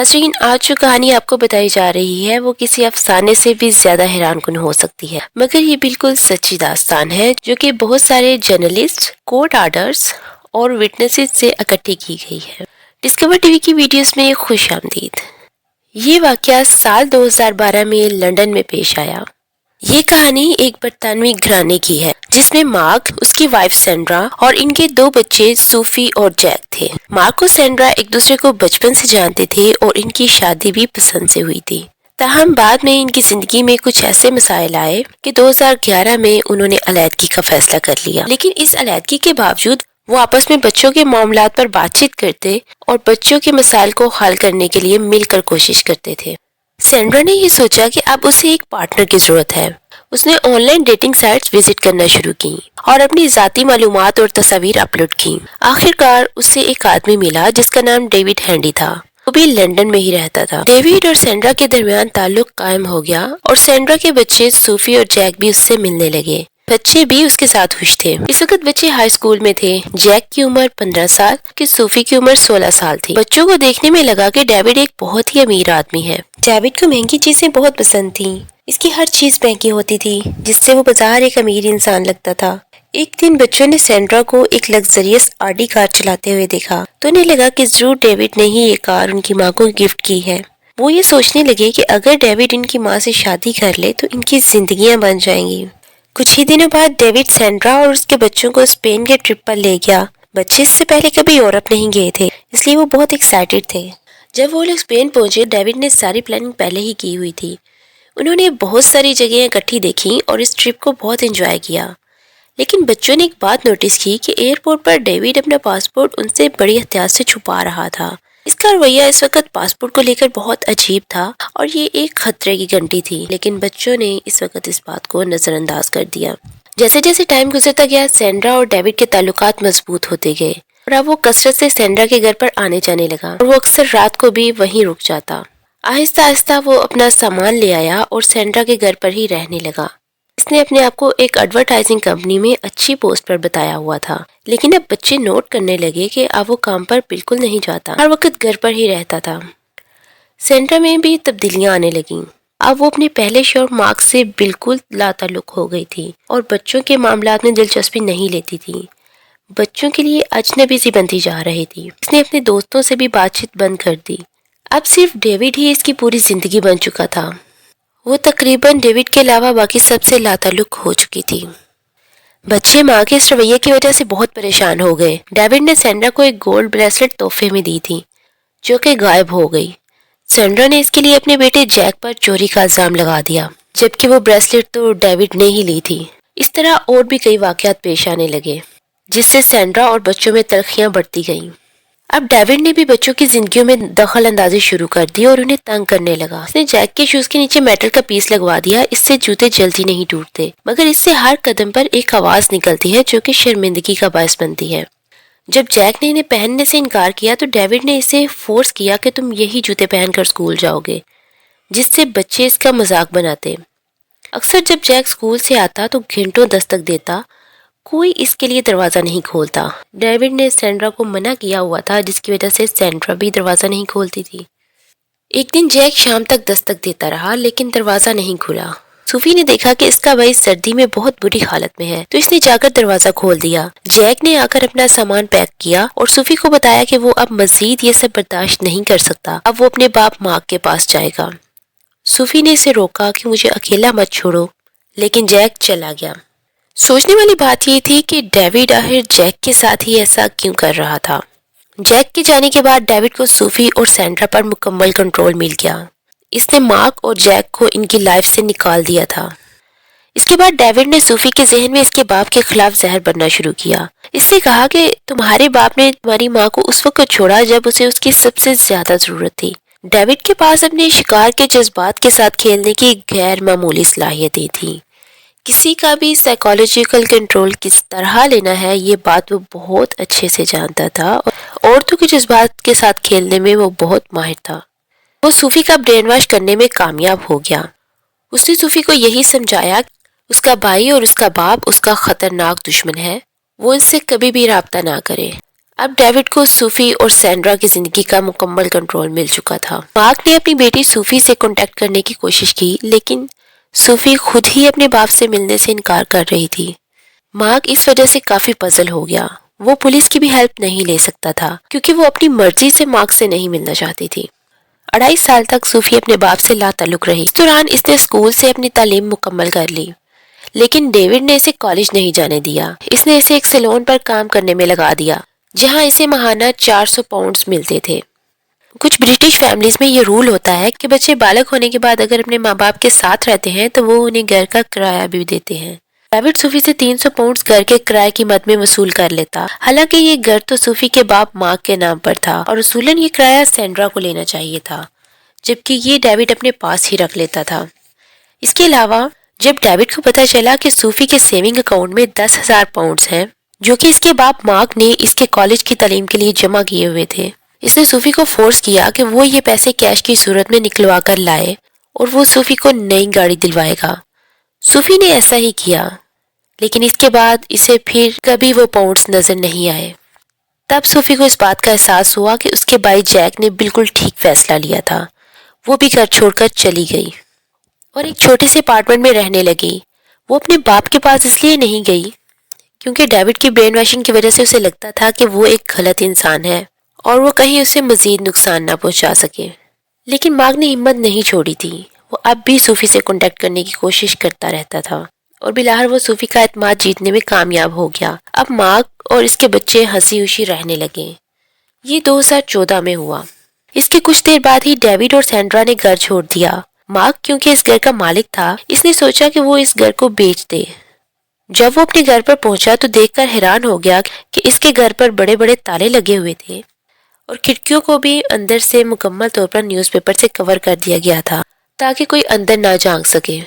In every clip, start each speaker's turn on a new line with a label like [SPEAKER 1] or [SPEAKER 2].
[SPEAKER 1] नाज़रीन आज जो कहानी आपको बताई जा रही है वो किसी अफसाने से भी ज्यादा हैरान कुन हो सकती है, मगर ये बिल्कुल सच्ची दास्तान है जो कि बहुत सारे जर्नलिस्ट, कोर्ट ऑर्डर्स और विटनेसेस से इकट्ठी की गई है। डिस्कवर टीवी की वीडियोस में खुश आमदीद। ये वाकया साल 2012 में लंदन में पेश आया। ये कहानी एक बरतानवी घराने की है जिसमें मार्क, उसकी वाइफ सैंड्रा और इनके 2 बच्चे सूफी और जैक थे। मार्क और सैंड्रा एक दूसरे को बचपन से जानते थे और इनकी शादी भी पसंद से हुई थी। ताहम बाद में इनकी जिंदगी में कुछ ऐसे मसाइल आए कि 2011 में उन्होंने अलैदगी का फैसला कर लिया। लेकिन इस अलैदगी के बावजूद वो आपस में बच्चों के मामलात पर बातचीत करते और बच्चों के मसाइल को हल करने के लिए मिलकर कोशिश करते थे। सैंड्रा ने ये सोचा कि अब उसे एक पार्टनर की जरूरत है। उसने ऑनलाइन डेटिंग साइट्स विजिट करना शुरू की और अपनी जाती मालूमात और तस्वीर अपलोड की। आखिरकार उसे एक आदमी मिला जिसका नाम डेविड हैंडी था। वो भी लंदन में ही रहता था। डेविड और सैंड्रा के दरमियान ताल्लुक कायम हो गया और सैंड्रा के बच्चे सूफी और जैक भी उससे मिलने लगे। बच्चे भी उसके साथ खुश थे। इस वक्त बच्चे हाई स्कूल में थे। जैक की उम्र 15 साल की सूफी की उम्र 16 साल थी। बच्चों को देखने में लगा कि डेविड एक बहुत ही अमीर आदमी है। डेविड को महंगी चीजें बहुत पसंद थी। इसकी हर चीज महंगी होती थी जिससे वो बाजार एक अमीर इंसान लगता था। एक दिन बच्चों ने सैंड्रा को एक लग्जरियस आडी कार चलाते हुए देखा तो उन्हें लगा कि जरूर डेविड ने ही ये कार उनकी माँ को गिफ्ट की है। वो ये सोचने लगे कि अगर डेविड इनकी माँ से शादी कर ले तो इनकी जिंदगियां बन जाएंगी। कुछ ही दिनों बाद डेविड सैंड्रा और उसके बच्चों को स्पेन के ट्रिप पर ले गया। बच्चे इससे पहले कभी यूरोप नहीं गए थे, इसलिए वो बहुत एक्साइटेड थे। जब वो लोग स्पेन पहुंचे, डेविड ने सारी प्लानिंग पहले ही की हुई थी। उन्होंने बहुत सारी जगह इकट्ठी देखी और इस ट्रिप को बहुत एंजॉय किया। लेकिन बच्चों ने एक बात नोटिस की कि एयरपोर्ट पर डेविड अपना पासपोर्ट उनसे बड़ी एहतियात से छुपा रहा था। इसका रवैया इस वक्त पासपोर्ट को लेकर बहुत अजीब था और ये एक खतरे की घंटी थी। लेकिन बच्चों ने इस वक्त इस बात को नजरअंदाज कर दिया। जैसे जैसे टाइम गुजरता गया, सैंड्रा और डेविड के ताल्लुकात मजबूत होते गए और अब वो कसरत से सैंड्रा के घर पर आने जाने लगा और वो अक्सर रात को भी वहीं रुक जाता। आहिस्ता आहिस्ता वो अपना सामान ले आया और सैंड्रा के घर पर ही रहने लगा। इसने अपने आप को एक एडवर्टाइजिंग कंपनी में अच्छी पोस्ट पर बताया हुआ था। लेकिन अब बच्चे नोट करने लगे कि अब वो काम पर बिल्कुल नहीं जाता, हर वक्त घर पर ही रहता था। सैंड्रा में भी तब्दीलियां आने लगीं। अब वो अपने पहले शौहर मार्क से बिल्कुल लाताल्लुक हो गई थी और बच्चों के मामलात में दिलचस्पी नहीं लेती थी। बच्चों के लिए अजनबी सी बनती जा रही थी। इसने अपने दोस्तों से भी बातचीत बंद कर दी। अब सिर्फ डेविड ही इसकी पूरी जिंदगी बन चुका था। वो तकरीबन डेविड के अलावा बाकी सबसे लाताल्लुक हो चुकी थी। बच्चे माँ के इस रवैये की वजह से बहुत परेशान हो गए। डेविड ने सैंड्रा को एक गोल्ड ब्रेसलेट तोहफे में दी थी जो कि गायब हो गई। सैंड्रा ने इसके लिए अपने बेटे जैक पर चोरी का इल्जाम लगा दिया, जबकि वो ब्रेसलेट तो डेविड ने ही ली थी। इस तरह और भी कई वाकयात पेश आने लगे जिससे सैंड्रा और बच्चों में तलखियां बढ़ती गईं। अब डेविड ने भी बच्चों की जिंदगियों में दखल अंदाजी शुरू कर दी और उन्हें तंग करने लगा। उसने जैक के शूज के नीचे मेटल का पीस लगवा दिया। इससे जूते जल्दी नहीं टूटते, मगर इससे हर कदम पर एक आवाज निकलती है जो कि शर्मिंदगी का बायस बनती है। जब जैक ने इन्हें पहनने से इनकार किया तो डेविड ने इसे फोर्स किया कि तुम यही जूते पहनकर स्कूल जाओगे, जिससे बच्चे इसका मजाक बनाते। अक्सर जब जैक स्कूल से आता तो घंटों दस्तक देता, कोई इसके लिए दरवाजा नहीं खोलता। डेविड ने सैंड्रा को मना किया हुआ था, जिसकी वजह से सैंड्रा भी दरवाजा नहीं खोलती थी। एक दिन जैक शाम तक दस्तक देता रहा लेकिन दरवाजा नहीं खुला। सूफी ने देखा कि इसका भाई सर्दी में बहुत बुरी हालत में है तो इसने जाकर दरवाजा खोल दिया। जैक ने आकर अपना सामान पैक किया और सूफी को बताया कि वो अब मजीद ये सब बर्दाश्त नहीं कर सकता। अब वो अपने बाप मार्क के पास जाएगा। सूफी ने इसे रोका कि मुझे अकेला मत छोड़ो, लेकिन जैक चला गया। सोचने वाली बात ये थी कि डेविड आखिर जैक के साथ ही ऐसा क्यों कर रहा था। जैक के जाने के बाद डेविड को सूफी और सैंड्रा पर मुकम्मल कंट्रोल मिल गया। इसने मार्क और जैक को इनकी लाइफ से निकाल दिया था। इसके बाद डेविड ने सूफी के जहन में इसके बाप के खिलाफ जहर बनना शुरू किया। इससे कहा कि तुम्हारे बाप ने तुम्हारी माँ को उस वक्त छोड़ा जब उसे उसकी सबसे ज्यादा जरूरत थी। डेविड के पास अपने शिकार के जज्बात के साथ खेलने की गैर मामूली सलाहियतें थी। किसी का भी साइकोलॉजिकल कंट्रोल किस तरह लेना है ये बात वो बहुत अच्छे से जानता था और औरतों के जज्बात के साथ खेलने में वो बहुत माहिर था। वो सूफी का ब्रेन वॉश करने में कामयाब हो गया। उसने सूफी को यही समझाया उसका भाई और उसका बाप उसका खतरनाक दुश्मन है, वो इससे कभी भी राब्ता ना करे। اب ڈیوڈ کو صوفی اور سینڈرا کی زندگی کا مکمل کنٹرول مل چکا تھا۔ مارک نے اپنی بیٹی صوفی سے کانٹیکٹ کرنے کی کوشش کی، لیکن صوفی خود ہی اپنے باپ سے ملنے سے انکار کر رہی تھی۔ مارک اس وجہ سے کافی پزل ہو گیا۔ وہ پولیس کی بھی ہیلپ نہیں لے سکتا تھا کیونکہ وہ اپنی مرضی سے مارک سے نہیں ملنا چاہتی تھی۔ 2.5 سال تک صوفی اپنے باپ سے لا تعلق رہی۔ اس دوران اس نے اسکول سے اپنی تعلیم مکمل کر لی، لیکن ڈیوڈ نے اسے کالج نہیں جانے دیا۔ اس نے اسے ایک سیلون پر کام کرنے میں لگا دیا، جہاں اسے ماہانہ 400 پاؤنڈز ملتے تھے۔ کچھ برٹش فیملیز میں یہ رول ہوتا ہے کہ بچے بالغ ہونے کے بعد اگر اپنے ماں باپ کے ساتھ رہتے ہیں تو وہ انہیں گھر کا کرایہ بھی دیتے ہیں۔ ڈیوڈ صوفی سے 300 پاؤنڈز گھر کے کرایے کی مد میں وصول کر لیتا، حالانکہ یہ گھر تو صوفی کے باپ مارک کے نام پر تھا اور اصولاً یہ کرایہ سینڈرا کو لینا چاہیے تھا، جبکہ یہ ڈیوڈ اپنے پاس ہی رکھ لیتا تھا۔ اس کے علاوہ جب ڈیوڈ کو پتہ چلا کہ صوفی کے سیونگ اکاؤنٹ میں 10,000 پاؤنڈز ہیں جو کہ اس کے باپ مارک نے اس کے کالج کی تعلیم کے لیے جمع کیے ہوئے تھے، اس نے صوفی کو فورس کیا کہ وہ یہ پیسے کیش کی صورت میں نکلوا کر لائے اور وہ صوفی کو نئی گاڑی دلوائے گا۔ صوفی نے ایسا ہی کیا، لیکن اس کے بعد اسے پھر کبھی وہ پاؤنڈز نظر نہیں آئے۔ تب صوفی کو اس بات کا احساس ہوا کہ اس کے بھائی جیک نے بالکل ٹھیک فیصلہ لیا تھا۔ وہ بھی گھر چھوڑ کر چلی گئی اور ایک چھوٹے سے اپارٹمنٹ میں رہنے لگی۔ وہ اپنے باپ کے پاس اس لیے نہیں گئی کیونکہ ڈیوڈ کی برین واشنگ کی وجہ سے اسے لگتا تھا کہ وہ ایک غلط انسان ہے اور وہ کہیں اسے مزید نقصان نہ پہنچا سکے۔ لیکن مارک نے ہمت نہیں چھوڑی تھی۔ وہ اب بھی صوفی سے کانٹیکٹ کرنے کی کوشش کرتا رہتا تھا اور بالآخر وہ صوفی کا اعتماد جیتنے میں کامیاب ہو گیا۔ اب مارک اور اس کے بچے ہنسی خوشی رہنے لگے۔ یہ 2014 میں ہوا۔ اس کے کچھ دیر بعد ہی ڈیوڈ اور سینڈرا نے گھر چھوڑ دیا۔ مارک کیونکہ اس گھر کا مالک تھا، اس نے سوچا کہ وہ اس گھر کو بیچ دے۔ جب وہ اپنے گھر پر پہنچا تو دیکھ کر حیران ہو گیا کہ اس کے گھر پر بڑے بڑے تالے لگے ہوئے تھے اور کھڑکیوں کو بھی اندر سے مکمل طور پر نیوز پیپر سے کور کر دیا گیا تھا تاکہ کوئی اندر نہ جھانک سکے۔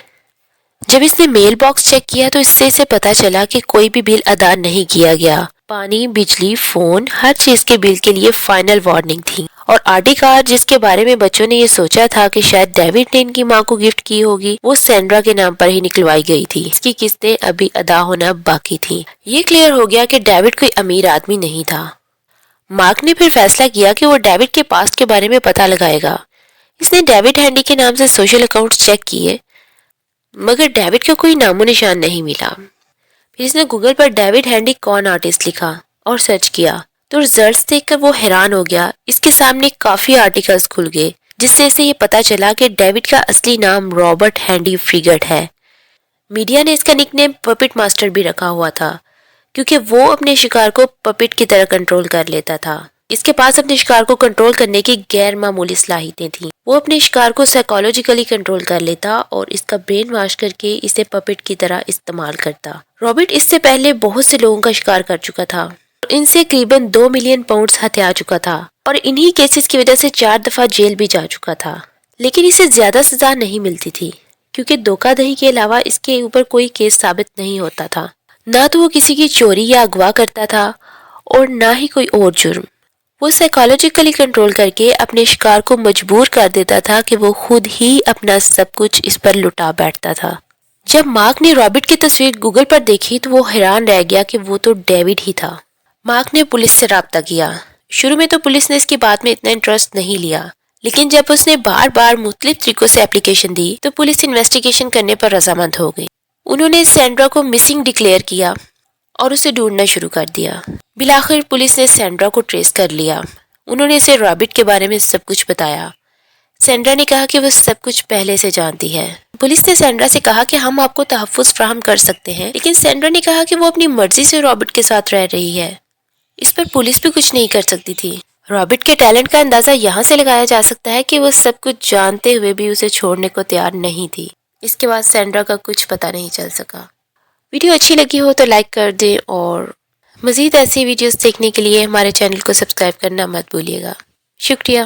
[SPEAKER 1] جب اس نے میل باکس چیک کیا تو اس سے اسے پتا چلا کہ کوئی بھی بل ادا نہیں کیا گیا۔ پانی، بجلی، فون، ہر چیز کے بل کے لیے فائنل وارننگ تھی اور آرٹی کار جس کے بارے میں بچوں نے یہ سوچا تھا کہ شاید ڈیوڈ نے ان کی ماں کو گفٹ کی ہوگی، وہ سینڈرا کے نام پر ہی نکلوائی گئی تھی۔ اس کی قسطیں ابھی ادا ہونا باقی تھی۔ یہ کلیئر ہو گیا کہ ڈیوڈ کوئی امیر آدمی نہیں تھا۔ مارک نے پھر فیصلہ کیا کہ وہ ڈیوڈ کے پاسٹ کے بارے میں پتہ لگائے گا۔ اس نے ڈیوڈ ہینڈی کے نام سے سوشل اکاؤنٹس چیک کیے، مگر ڈیوڈ کا کوئی نام و نشان نہیں ملا۔ پھر اس نے گوگل پر ڈیوڈ ہینڈی کون آرٹسٹ لکھا اور سرچ کیا تو ریزلٹس دیکھ کر وہ حیران ہو گیا۔ اس کے سامنے کافی آرٹیکلز کھل گئے جس سے اسے یہ پتا چلا کہ ڈیوڈ کا اصلی نام رابرٹ ہینڈی فریگٹ ہے۔ میڈیا نے اس کا نک نیم پپٹ ماسٹر بھی رکھا ہوا تھا کیونکہ وہ اپنے شکار کو پپٹ کی طرح کنٹرول کر لیتا تھا۔ اس کے پاس اپنے شکار کو کنٹرول کرنے کی غیر معمولی صلاحیتیں تھیں۔ وہ اپنے شکار کو سائیکولوجیکلی کنٹرول کر لیتا اور اس کا برین واش کر کے اسے پپٹ کی طرح استعمال کرتا۔ رابرٹ اس سے پہلے بہت سے لوگوں کا شکار کر چکا تھا اور ان سے قریباً 2 ملین پاؤنڈز ہتھیا چکا تھا اور انہی کیسز کی وجہ سے 4 دفعہ جیل بھی جا چکا تھا، لیکن اسے زیادہ سزا نہیں ملتی تھی کیونکہ دھوکہ دہی کے علاوہ اس کے اوپر کوئی کیس ثابت نہیں ہوتا تھا۔ نہ تو وہ کسی کی چوری یا اغوا کرتا تھا اور نہ ہی کوئی اور جرم۔ وہ سائیکولوجیکلی کنٹرول کر کے اپنے شکار کو مجبور کر دیتا تھا کہ وہ خود ہی اپنا سب کچھ اس پر لٹا بیٹھتا تھا۔ جب مارک نے رابرٹ کی تصویر گوگل پر دیکھی تو وہ حیران رہ گیا کہ وہ تو ڈیوڈ ہی تھا۔ مارک نے پولیس سے رابطہ کیا۔ شروع میں تو پولیس نے اس کی بات میں اتنا انٹرسٹ نہیں لیا، لیکن جب اس نے بار بار مختلف طریقوں سے اپلیکیشن دی تو پولیس انویسٹیگیشن کرنے پر رضامند ہو گئی۔ انہوں نے سینڈرا کو مسنگ ڈکلیئر کیا اور اسے ڈھونڈنا شروع کر دیا۔ بالآخر پولیس نے سینڈرا کو ٹریس کر لیا۔ انہوں نے اسے رابرٹ کے بارے میں سب کچھ بتایا۔ سینڈرا نے کہا کہ وہ سب کچھ پہلے سے جانتی ہے۔ پولیس نے سینڈرا سے کہا کہ ہم آپ کو تحفظ فراہم کر سکتے ہیں، لیکن سینڈرا نے کہا کہ وہ اپنی مرضی سے رابرٹ کے ساتھ رہ رہی ہے۔ اس پر پولیس بھی کچھ نہیں کر سکتی تھی۔ رابرٹ کے ٹیلنٹ کا اندازہ یہاں سے لگایا جا سکتا ہے کہ وہ سب کچھ جانتے ہوئے بھی اسے چھوڑنے کو تیار نہیں تھی۔ اس کے بعد سینڈرا کا کچھ پتہ نہیں چل سکا۔ ویڈیو اچھی لگی ہو تو لائک کر دیں اور مزید ایسی ویڈیوز دیکھنے کے لیے ہمارے چینل کو سبسکرائب کرنا مت بھولیے گا۔ شکریہ۔